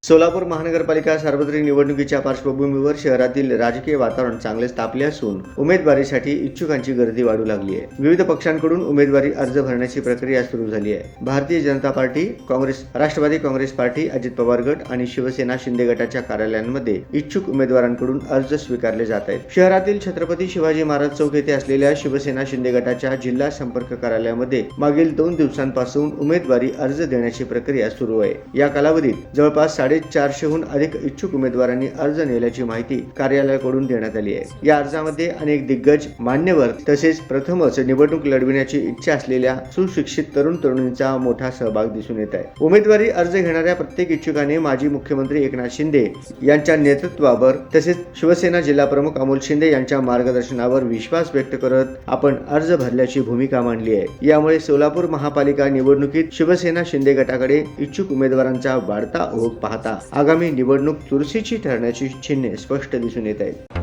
सोलापूर महानगरपालिका सार्वत्रिक निवडणुकीच्या पार्श्वभूमीवर शहरातील राजकीय वातावरण चांगलेच तापले असून उमेदवारीसाठी इच्छुकांची गर्दी वाढू लागली आहे. विविध पक्षांकडून उमेदवारी अर्ज भरण्याची प्रक्रिया सुरू झाली आहे. भारतीय जनता पार्टी, काँग्रेस, राष्ट्रवादी काँग्रेस पार्टी, अजित पवार गट आणि शिवसेना शिंदे गटाच्या कार्यालयांमध्ये इच्छुक उमेदवारांकडून अर्ज स्वीकारले जात आहेत. शहरातील छत्रपती शिवाजी महाराज चौक येथे असलेल्या शिवसेना शिंदे गटाच्या जिल्हा संपर्क कार्यालयामध्ये मागील 2 दिवसांपासून उमेदवारी अर्ज देण्याची प्रक्रिया सुरू आहे. या कालावधीत जवळपास 450हून अधिक इच्छुक उमेदवारांनी अर्ज नेल्याची माहिती कार्यालयाकडून देण्यात आली आहे. या अर्जामध्ये अनेक दिग्गज मान्यवर तसेच प्रथमच निवडणूक लढविण्याची इच्छा असलेल्या सुशिक्षित तरुण-तरुणींचा मोठा सहभाग दिसून येत आहे. उमेदवारी अर्ज घेणाऱ्या प्रत्येक इच्छुकाने माजी मुख्यमंत्री एकनाथ शिंदे यांच्या नेतृत्वावर तसेच शिवसेना जिल्हा प्रमुख अमोल शिंदे यांच्या मार्गदर्शनावर विश्वास व्यक्त करत आपण अर्ज भरल्याची भूमिका मांडली आहे. यामुळे सोलापूर महापालिका निवडणुकीत शिवसेना शिंदे गटाकडे इच्छुक उमेदवारांचा वाढता ओघ पाहता आगामी निवडणूक चुरशीची ठरण्याची चिन्हे स्पष्ट दिसून येत आहेत.